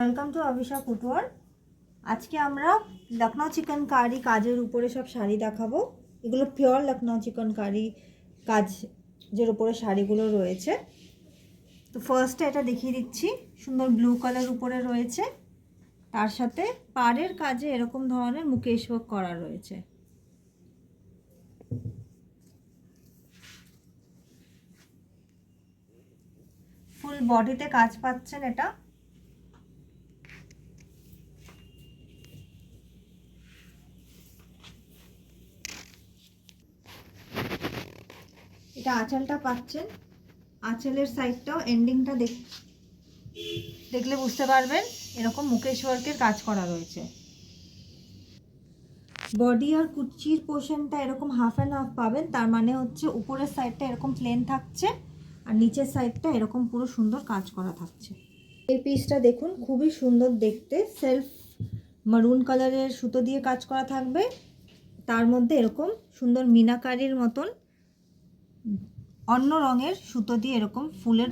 Welcome to অভিষা footwear. আজকে আমরা লখনউ চিকেনকারি কাজের উপরে সব শাড়ি দেখাবো। এগুলো পিওর লখনউ চিকেনকারি কাজের উপরে শাড়িগুলো রয়েছে। তো ফার্স্টে এটা দেখিয়ে দিচ্ছি, সুন্দর ব্লু কালার উপরে রয়েছে, তার সাথে পাড়ের কাজে এরকম ধরনের মুকেশ ওয়ার্ক করা রয়েছে। ফুল বডিতে কাজ পাচ্ছেন। এটা আঁচলটা পাচ্ছেন। আঁচলের সাইডটাও এন্ডিংটা দেখলে বুঝতে পারবেন এরকম মুকেশ ওয়ার্কের কাজ করা রয়েছে। বডি আর কুচির পোর্শনটা এরকম হাফ অ্যান্ড হাফ পাবেন, তার মানে হচ্ছে উপরের সাইডটা এরকম প্লেন থাকছে আর নিচের সাইডটা এরকম পুরো সুন্দর কাজ করা থাকছে। এই পিসটা দেখুন, খুবই সুন্দর দেখতে। সেলফ মারুন কালারের সুতো দিয়ে কাজ করা থাকবে, তার মধ্যে এরকম সুন্দর মিনাকারির মতন অন্য রঙের সুতো দিয়ে এরকম ফুলের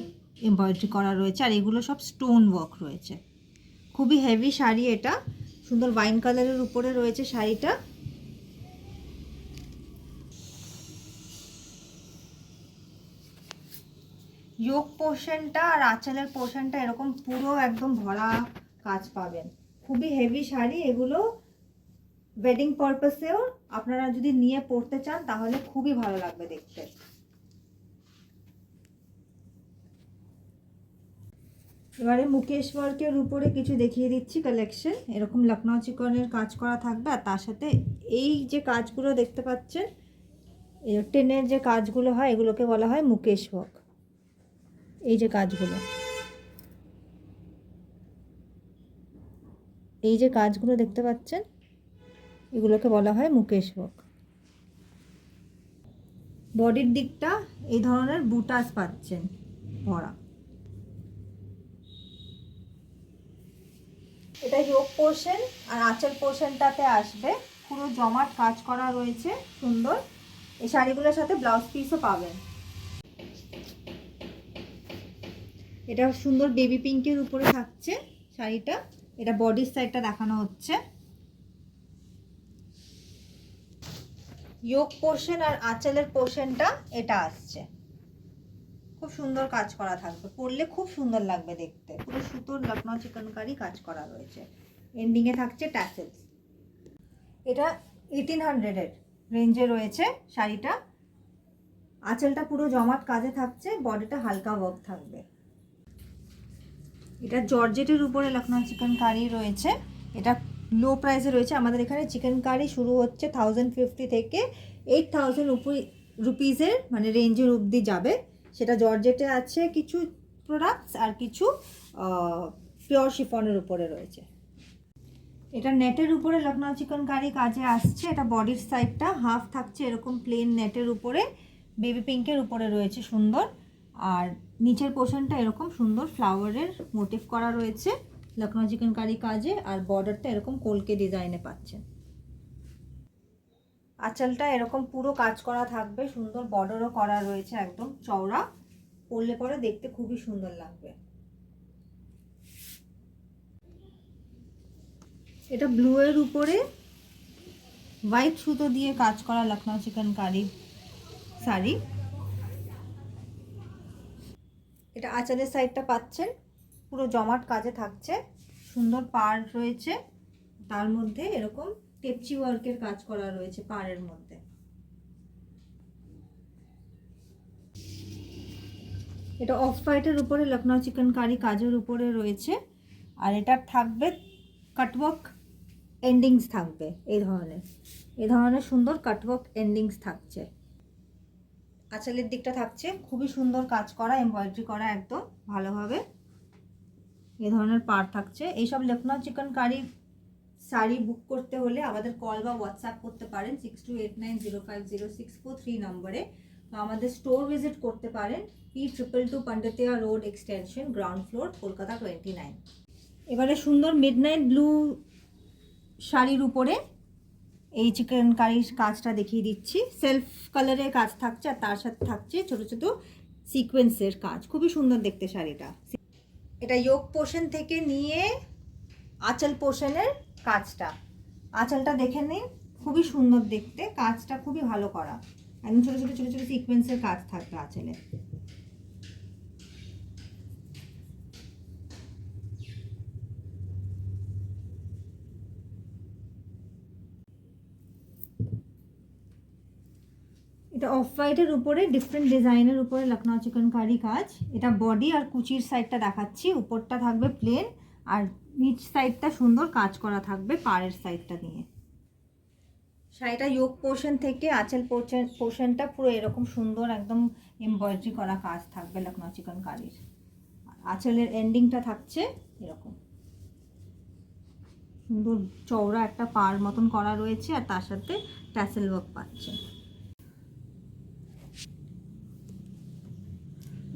এমব্রয়ডারি করা রয়েছে, আর এগুলো সব স্টোন ওয়ার্ক রয়েছে। খুবই হেভি শাড়ি। এটা সুন্দর ওয়াইন কালারের উপরে রয়েছে শাড়িটা। যোগ পোর্শনটা আর আঁচলের পোর্শনটা এরকম পুরো একদম ভরা কাজ পাবেন। খুবই হেভি শাড়ি এগুলো। ওয়েডিং পারপাসেও আপনারা যদি নিয়ে পড়তে চান তাহলে খুবই ভালো লাগবে দেখতে। এবারে মুকেশ ওয়ার্কের উপরে কিছু দেখিয়ে দিচ্ছি কালেকশন। এরকম লখনউ চিকনের কাজ করা থাকবে, আর তার সাথে এই যে কাজগুলো দেখতে পাচ্ছেন, টেনের যে কাজগুলো হয় এগুলোকে বলা হয় মুকেশ ওয়ার্ক। এই যে কাজগুলো দেখতে পাচ্ছেন এগুলোকে বলা হয় মুকেশ ওয়ার্ক। বডির দিকটা এই ধরনের বুটাস পাচ্ছেন ভরা। এটা যোগ পোর্শন, আর আঁচল পোর্শনটাতে আসবে পুরো জমাট কাজ করা রয়েছে সুন্দর। এই শাড়িগুলোর সাথে ব্লাউজ পিসও পাবেন। এটা সুন্দর বেবি পিঙ্কের উপরে থাকছে শাড়িটা। এটা বডির সাইডটা দেখানো হচ্ছে। যোগ পোর্শন আর আঁচলের পোর্শনটা এটা আসছে। খুব সুন্দর কাজ করা থাকবে, পরলে খুব সুন্দর লাগবে দেখতে। পুরো সুতোর লখনউ চিকনকারি কাজ করা রয়েছে। এন্ডিংয়ে থাকছে ট্যাসেলস। এটা 1800 এর রেঞ্জে রয়েছে শাড়িটা। আঁচলটা পুরো জমাট কাজে থাকছে, বডিটা হালকা ওয়ার্ক থাকবে। এটা জর্জেটের উপরে লখনউ চিকনকারি রয়েছে। এটা লো প্রাইসে রয়েছে। আমাদের এখানে চিকেনকারি শুরু হচ্ছে 1050 থেকে 8000 রুপিসের মানে রেঞ্জের অবধি যাবে। সেটা জর্জেটে আছে কিছু প্রোডাক্টস, আর কিছু পিওর শিফনের উপরে রয়েছে। এটা নেটের উপরে লখনউ চিকনকারি কাজে আসছে। এটা বডির সাইডটা হাফ থাকছে এরকম প্লেন নেটের উপরে, বেবি পিঙ্কের উপরে রয়েছে সুন্দর, আর নিচের পোর্শনটা এরকম সুন্দর ফ্লাওয়ারের মোটিভ করা রয়েছে লখনউ চিকনকারি কাজে, আর বর্ডারটা এরকম কলকে ডিজাইনে পাচ্ছেন। আঁচলটা এরকম পুরো কাজ করা থাকবে, সুন্দর বর্ডারও করা রয়েছে একদম চওড়া। পরলে পরে দেখতে খুবই সুন্দর লাগবে। এটা ব্লু এর উপরে হোয়াইট সুতো দিয়ে কাজ করা লখনউ চিকনকারি শাড়ি। এটা আঁচলের সাইডটা পাচ্ছেন পুরো জমাট কাজে থাকছে, সুন্দর পাড় রয়েছে, তার মধ্যে এরকম টেপচি ওয়ার্কের কাজ করা রয়েছে পাড়ের মধ্যে। এটা অফ হোয়াইটের উপরে লখনউ চিকনকারি কাজের উপরে রয়েছে, আর এটা থাকবে কাটওয়ার্ক এন্ডিংস থাকবে এই ধরনের সুন্দর কাটওয়ার্ক এন্ডিংস থাকছে। আঁচলের দিকটা থাকছে খুবই সুন্দর কাজ করা, এমব্রয়ডারি করা একদম ভালোভাবে। এই ধরনের পাড় থাকছে। এইসব লখনউ চিকনকারি শাড়ি বুক করতে হলে আমাদের কল বা হোয়াটসঅ্যাপ করতে পারেন 6289050643 নম্বরে। তো আমাদের স্টোর ভিজিট করতে পারেন P222 Panditya road extension, ground floor, Kolkata 29। এবারে সুন্দর মিডনাইট ব্লু শাড়ির উপরে এই চিকেনকারির কাজটা দেখিয়ে দিচ্ছি। সেলফ কালারের কাজ থাকছে, আর তার সাথে থাকছে ছোট ছোট সিকোয়েন্সের কাজ। খুবই সুন্দর দেখতে শাড়িটা। এটা যোগ পোর্শন থেকে নিয়ে আঁচল পোর্শনের কাজটা, আঁচলটা দেখে নিন, খুবই সুন্দর দেখতে, কাজটা খুবই ভালো করা, একদম ছোটো ছোটো ছোটো ছোটো সিকোয়েন্সের কাজ থাকবে আঁচলে। এটা অফ হোয়াইটের উপরে ডিফারেন্ট ডিজাইনের উপরে লখনউ চিকনকারি কাজ। এটা বডি আর কুচির সাইডটা দেখাচ্ছি, উপরটা থাকবে প্লেন আর নিচ সাইডটা সুন্দর কাজ করা থাকবে পাড়ের সাইডটা নিয়ে। শাড়িটা যোগ পোর্শন থেকে আঁচল পোর্শনটা পুরো এরকম সুন্দর একদম এমব্রয়ডারি করা কাজ থাকবে লখনউ চিকনকারির। আঁচলের এন্ডিংটা থাকছে এরকম সুন্দর চওড়া একটা পাড় মতন করা রয়েছে, আর তার সাথে ট্যাসেল ওয়ার্ক পাচ্ছে।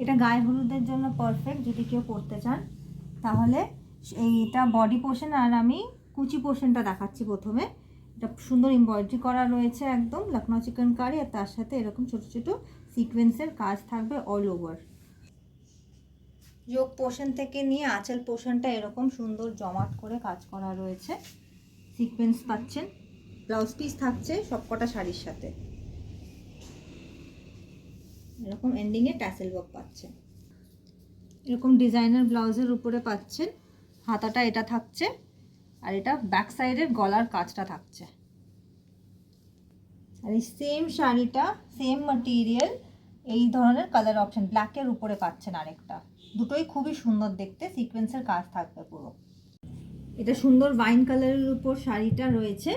এটা গায়ে হলুদের জন্য পারফেক্ট, যদি কেউ পরতে চান তাহলে। এইটা বডি পোর্শন, আর আমি কুচি পোর্শনটা দেখাচ্ছি প্রথমে। এটা সুন্দর এমব্রয়ডারি করা রয়েছে একদম লখনউ চিকনকারি, আর তার সাথে এরকম ছোটো ছোটো সিকোয়েন্সের কাজ থাকবে অল ওভার। যোগ পোর্শন থেকে নিয়ে আঁচল পোর্শনটা এরকম সুন্দর জমাট করে কাজ করা রয়েছে, সিকোয়েন্স পাচ্ছেন। ব্লাউজ পিস থাকছে সবকটা শাড়ির সাথে, এরকম এন্ডিংয়ে ট্যাসেল ওয়ার্ক পাচ্ছেন। এরকম ডিজাইনার ব্লাউজের উপরে পাচ্ছেন, হাতাটা এটা থাকছে, আর এটা ব্যাক সাইডের গলার কাজটা থাকছে। আর এই সেম শাড়িটা সেম ম্যাটেরিয়াল এই ধরনের কালার অপশন ব্ল্যাকের উপরে পাচ্ছেন আরেকটা, দুটোই খুবই সুন্দর দেখতে, সিকোয়েন্সের কাজ থাকবে পুরো। এটা সুন্দর ওয়াইন কালারের উপর শাড়িটা রয়েছে।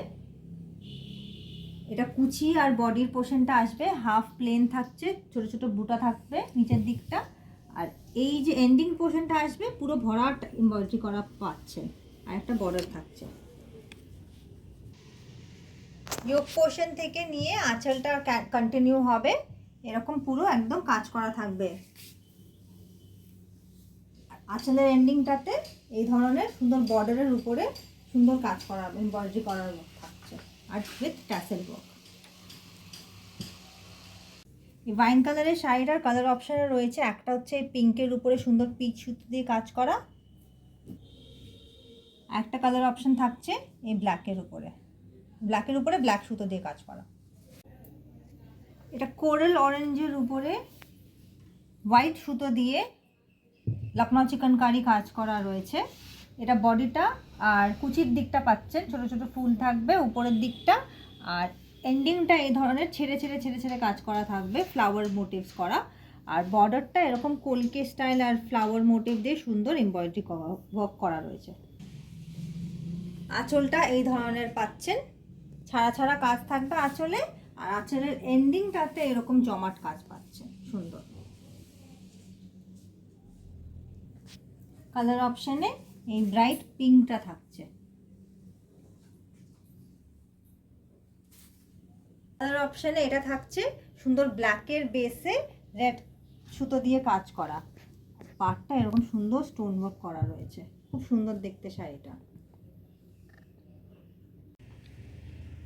এটা কুচি আর বডির পোর্শনটা আসবে হাফ প্লেন থাকছে, ছোট ছোট বুটা থাকবে নিচের দিকটা, আর এই যে এন্ডিং পোর্শনটা আসবে পুরো ভরাট এমব্রয়ডারি করা পাচ্ছেন, আর একটা বর্ডার থাকছে। যোগ পোর্শন থেকে নিয়ে আঁচলটা কন্টিনিউ হবে, এরকম পুরো একদম কাজ করা থাকবে। আঁচলের এন্ডিংটাতে এই ধরনের সুন্দর বর্ডারের উপরে সুন্দর কাজ করা এমব্রয়ডারি করার থাকছে, আর উইথ ট্যাসেল ওয়ার্ক। এই ওয়াইন কালারের শাড়িটার কালার অপশানে রয়েছে, একটা হচ্ছে এই পিঙ্কের উপরে সুন্দর পিচ সুতো দিয়ে কাজ করা, একটা কালার অপশান থাকছে এই ব্ল্যাকের উপরে ব্ল্যাক সুতো দিয়ে কাজ করা। এটা কোরাল অরেঞ্জের উপরে হোয়াইট সুতো দিয়ে লখনউ চিকনকারি কাজ করা রয়েছে। এটা বডিটা আর কুচির দিকটা পাচ্ছেন, ছোট ছোট ফুল থাকবে উপরের দিকটা, আর এন্ডিংটা এই ধরনের ছেড়ে ছেড়ে ছেড়ে ছেড়ে কাজ করা থাকবে, ফ্লাওয়ার মোটিভস করা, আর বর্ডারটা এরকম কলকে স্টাইল আর ফ্লাওয়ার মোটিভ দিয়ে সুন্দর এমব্রয়ডারি ওয়ার্ক করা রয়েছে। আঁচলটা এই ধরনের পাচ্ছেন, ছাড়া ছাড়া কাজ থাকবে আঁচলে, আর আঁচলের এন্ডিংটাতে এরকম জমাট কাজ পাচ্ছেন সুন্দর। কালার অপশানে এই ব্রাইট পিঙ্কটা থাকছে। কালার অপশানে এটা থাকছে সুন্দর ব্ল্যাকের বেসে রেড সুতো দিয়ে কাজ করা, পাড়টা এরকম সুন্দর স্টোন ওয়ার্ক করা রয়েছে, খুব সুন্দর দেখতে শাড়িটা।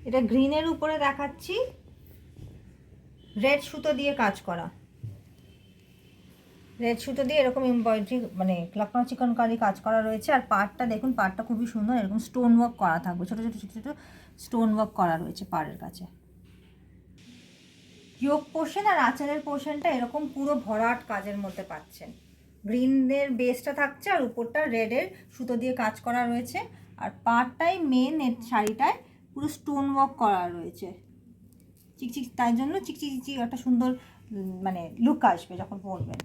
এটা গ্রিনের উপরে দেখাচ্ছি, রেড সুতো দিয়ে কাজ করা, রেড সুতো দিয়ে এরকম এমব্রয়ডারি মানে লখনউ চিকনকারি কাজ করা রয়েছে। আর পাড়টা দেখুন, পাড়টা খুবই সুন্দর, এরকম স্টোন ওয়ার্ক করা থাকবে, ছোটো ছোটো ছোটো ছোটো স্টোন ওয়ার্ক করা রয়েছে পাড়ের কাছে। যোগ পোর্শন আর আঁচলের পোর্শনটা এরকম পুরো ভরাট কাজের মধ্যে পাচ্ছেন। গ্রিনের বেসটা থাকছে, আর উপরটা রেডের সুতো দিয়ে কাজ করা রয়েছে, আর পাড়টাই মেন শাড়িটায় পুরো স্টোন ওয়ার্ক করা রয়েছে চিকচিক, তাই জন্য চিকচিক চিকচিক একটা সুন্দর মানে লুক আসবে যখন পরবেন।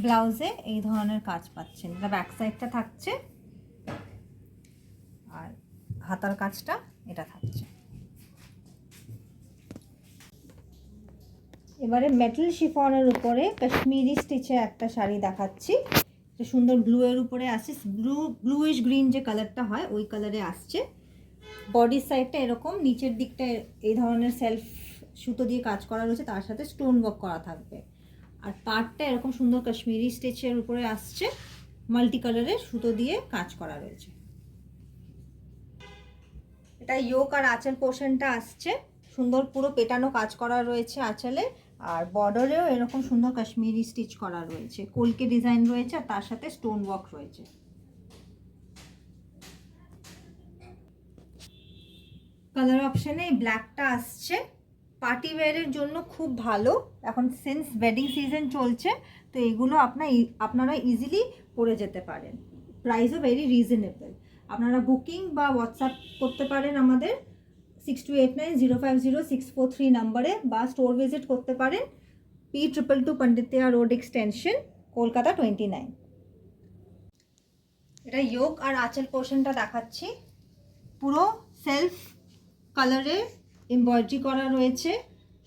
ব্লাউজে এই ধরনের কাজ পাচ্ছেন, এটা ব্যাক সাইডটা থাকছে, আর হাতার কাজটা এটা থাকছে। এবারে মেটাল শিফনের উপরে কাশ্মীরি স্টিচে একটা শাড়ি দেখাচ্ছি, এটা সুন্দর ব্লু এর উপরে আসছে, ব্লুইশ গ্রিন যে কালারটা হয় ওই কালারে আসছে। বডির সাইডটা এরকম, নিচের দিকটা এই ধরনের সেলফ সুতো দিয়ে কাজ করা রয়েছে, তার সাথে স্টোন ওয়ার্ক করা থাকবে, আর পাড়টা এরকম সুন্দর কাশ্মীরি স্টিচের উপরে আসছে, মাল্টি কালারের সুতো দিয়ে কাজ করা রয়েছে। এটা ইয়োক আর আঁচল পোর্শনটা আসছে, সুন্দর পুরো পেটানো কাজ করা রয়েছে আঁচলে, আর বর্ডারেও এরকম সুন্দর কাশ্মীরি স্টিচ করা রয়েছে, কলকে ডিজাইন রয়েছে, আর তার সাথে স্টোন ওয়ার্ক রয়েছে। কালার অপশানে এই ব্ল্যাকটা আসছে, পার্টি ওয়্যারের জন্য খুব ভালো। এখন সিন্স ওয়েডিং সিজন চলছে, তো এগুলো আপনারা ইজিলি পরে যেতে পারেন। প্রাইসও ভেরি রিজনেবল। আপনারা বুকিং বা হোয়াটসঅ্যাপ করতে পারেন আমাদের 6289050643 নাম্বারে, বা স্টোর ভিজিট করতে পারেন P222 পণ্ডিতিয়া রোড এক্সটেনশন, কলকাতা 29। এটা যোগ আর আঁচল পোর্শনটা দেখাচ্ছি। পুরো সেলফ কালারে এমব্রয়ডারি করা রয়েছে,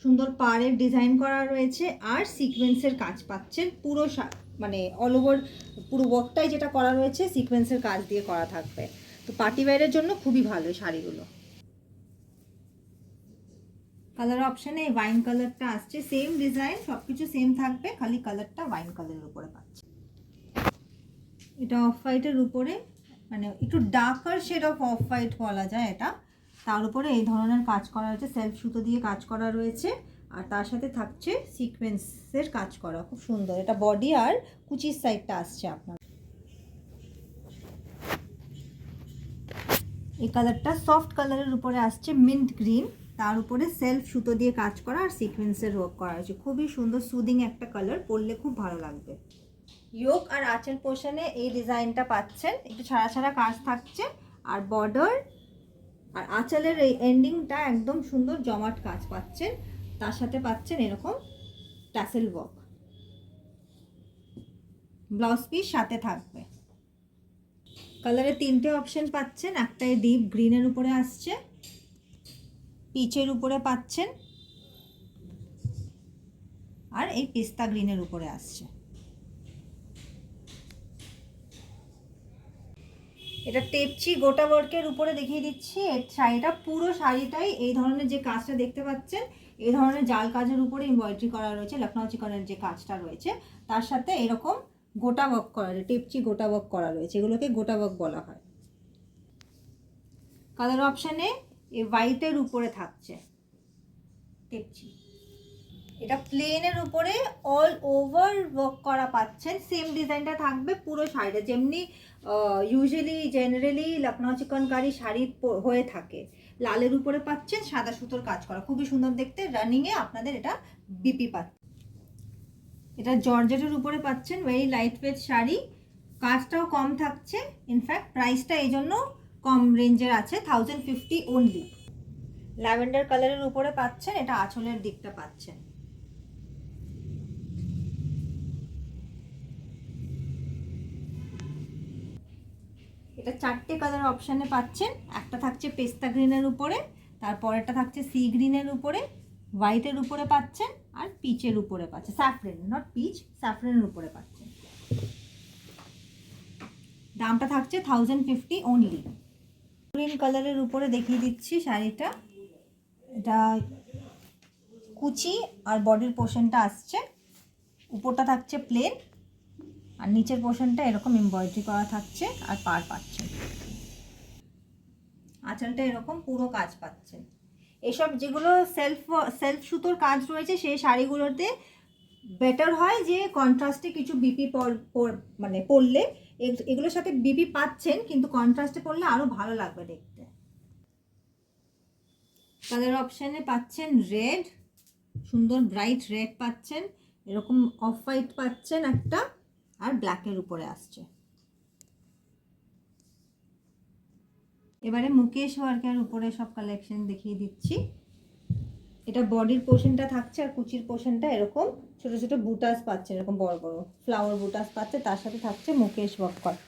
সুন্দর পাড়ের ডিজাইন করা রয়েছে, আর সিকোয়েন্সের কাজ পাচ্ছেন পুরো, মানে অল ওভার পুরো ওয়ার্কটাই যেটা করা রয়েছে সিকোয়েন্সের কাজ দিয়ে করা থাকবে। তো পার্টি ওয়্যারের জন্য খুবই ভালো শাড়িগুলো। কালার অপশানে এই ওয়াইন কালারটা আসছে, সেম ডিজাইন, সব কিছু সেম থাকবে, খালি কালারটা ওয়াইন কালারের উপরে পাচ্ছে। এটা অফ হোয়াইটের উপরে, মানে একটু ডার্কার শেড অফ হোয়াইট বলা যায় এটা। তার উপরে এই ধরনের কাজ করা রয়েছে, সেলফ সুতো দিয়ে কাজ করা রয়েছে, আর তার সাথে থাকছে সিকোয়েন্সের কাজ করা, খুব সুন্দর। এটা বডি আর কুচির সাইডটা আসছে আপনার। এই কালারটা সফট কালারের উপরে আসছে, মিন্ট গ্রিন, তার উপরে সেলফ সুতো দিয়ে কাজ করা আর সিকোয়েন্সের ওয়ার্ক করা হয়েছে, খুবই সুন্দর সুদিং একটা কালার, পরলে খুব ভালো লাগবে। যোগ আর আঁচল পোর্শনে এই ডিজাইনটা পাচ্ছেন, একটু ছাড়া ছাড়া কাজ থাকছে, আর বর্ডার আর আঁচলের এই এন্ডিংটা একদম সুন্দর জমাট কাজ পাচ্ছেন, তার সাথে পাচ্ছেন এরকম ট্যাসেল ওয়ার্ক। ব্লাউজ পিস সাথে থাকবে। কালারে তিনটে অপশন পাচ্ছেন, একটা এই ডিপ গ্রিনের উপরে আসছে, পিচের উপরে পাচ্ছেন, আর এই পিস্তা গ্রিনের উপরে আসছে। এটা টেপচি গোটা ওয়ার্কের উপরে দেখিয়ে দিচ্ছি। এই শাড়িটা পুরো শাড়িটাই এই ধরনের যে কাজটা দেখতে পাচ্ছেন, এই ধরনের জাল কাজের উপরে এমব্রয়ডারি করা রয়েছে, লখনৌ চিকনের যে কাজটা রয়েছে তার সাথে এরকম গোটা ওয়ার্ক করা রয়েছে, টেপচি গোটা ওয়ার্ক করা রয়েছে, এগুলোকে গোটা ওয়ার্ক বলা হয়। কালার অপশানে এই হোয়াইটের উপরে থাকছে টেপচি, এটা প্লেনের উপরে অল ওভার ওয়ার্ক করা পাচ্ছেন, সেম ডিজাইনটা থাকবে পুরো শাড়িটা, যেমনি ইউজুয়ালি জেনারেলি লখনৌ চিকনকারি শাড়ি হয়ে থাকে। লালের উপরে পাচ্ছেন সাদা সুতোর কাজ করা, খুবই সুন্দর দেখতে। রানিংয়ে আপনাদের এটা বিপি পাচ্ছে। এটা জর্জেটের উপরে পাচ্ছেন, ভেরি লাইট ওয়েট শাড়ি, কাজটাও কম থাকছে, ইনফ্যাক্ট প্রাইসটা এই জন্য কম রেঞ্জের আছে, 1050 অনলি। ল্যাভেন্ডার কালারের উপরে পাচ্ছেন, এটা আঁচলের দিকটা পাচ্ছেন। এটা চারটে কালার অপশানে পাচ্ছেন, একটা থাকছে পেস্তা গ্রিনের উপরে, তারপরেরটা থাকছে সি গ্রিনের উপরে, হোয়াইটের উপরে পাচ্ছেন, আর পিচের উপরে পাচ্ছেন, স্যাফরেন নট পিচ, স্যাফরেনের উপরে পাচ্ছেন। দামটা থাকছে 1050 অনলি। গ্রিন কালারের উপরে দেখিয়ে দিচ্ছি শাড়িটা, এটা কুচি আর বডির পোর্শনটা আসছে, উপরটা থাকছে প্লেন, আর নিচের পোর্শনটা এরকম এমব্রয়ডারি করা থাকছে, আর পাড় পাচ্ছেন, আঁচলটা এরকম পুরো কাজ পাচ্ছেন। এসব যেগুলো সেলফ সুতোর কাজ রয়েছে সেই শাড়িগুলোতে বেটার হয় যে কন্ট্রাস্টে কিছু বিপি মানে পরলে, এগুলোর সাথে বিপি পাচ্ছেন কিন্তু কন্ট্রাস্টে পরলে আরও ভালো লাগবে দেখতে। কালার অপশানে পাচ্ছেন রেড, সুন্দর ব্রাইট রেড পাচ্ছেন, এরকম অফ হোয়াইট পাচ্ছেন একটা, আর ব্ল্যাকের উপরে আসছে। এবারে মুকেশ ওয়ার্কের উপরে সব কালেকশন দেখিয়ে দিচ্ছি। এটা বডির পোর্শনটা থাকছে, আর কুচির পোর্শনটা এরকম ছোট ছোট বুটাস পাচ্ছে, এরকম বড় বড় ফ্লাওয়ার বুটাস পাচ্ছে, তার সাথে থাকছে মুকেশ ওয়ার্ক করা।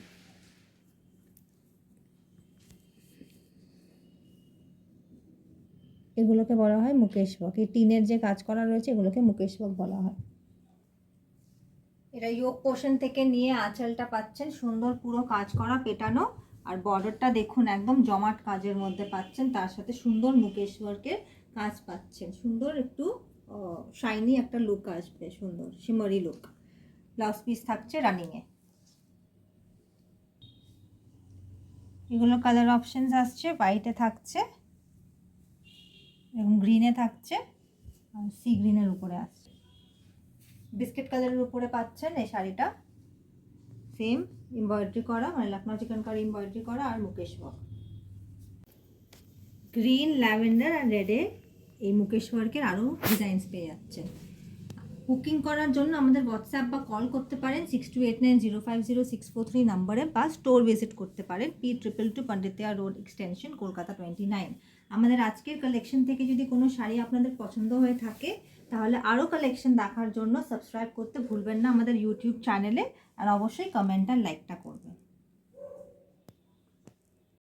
এগুলোকে বলা হয় মুকেশ ওয়ার্ক, এই টিনের যে কাজ করা রয়েছে এগুলোকে মুকেশ ওয়ার্ক বলা হয়। এটা ইয়োক পোর্শন থেকে নিয়ে আঁচলটা পাচ্ছেন সুন্দর পুরো কাজ করা পেটানো, আর বর্ডারটা দেখুন একদম জমাট কাজের মধ্যে পাচ্ছেন, তার সাথে সুন্দর মুকেশ ওয়ার্কের কাজ পাচ্ছেন, সুন্দর একটু শাইনি একটা লুক আসবে, সুন্দর শিমারি লুক। ব্লাউজ পিস থাকছে রানিংয়ে। এগুলো কালার অপশনস আসছে, হোয়াইটে থাকছে এবং গ্রিনে থাকছে, আর সি গ্রিনের উপরে আসছে। বিস্কিট কালারের উপরে পাচ্ছেন এই শাড়িটা, সেম এমব্রয়ডারি করা, মানে লখনৌ চিকনকারি এমব্রয়ডারি করা আর মুকেশ ওয়ার্ক। গ্রিন, ল্যাভেন্ডার আর রেডে এই মুকেশ ওয়ার্কের আরও ডিজাইনস পেয়ে যাচ্ছেন। বুকিং করার জন্য আমাদের হোয়াটসঅ্যাপ বা কল করতে পারেন 6289050643 নাম্বারে, বা স্টোর ভিজিট করতে পারেন P222 পান্ডিতিয়া রোড এক্সটেনশন, কলকাতা 29। আমাদের আজকের কালেকশন থেকে যদি কোনো শাড়ি আপনাদের পছন্দ হয়ে থাকে তাহলে আরও কালেকশন দেখার জন্য সাবস্ক্রাইব করতে ভুলবেন না আমাদের ইউটিউব চ্যানেলে, আর অবশ্যই কমেন্ট আর লাইকটা করবেন।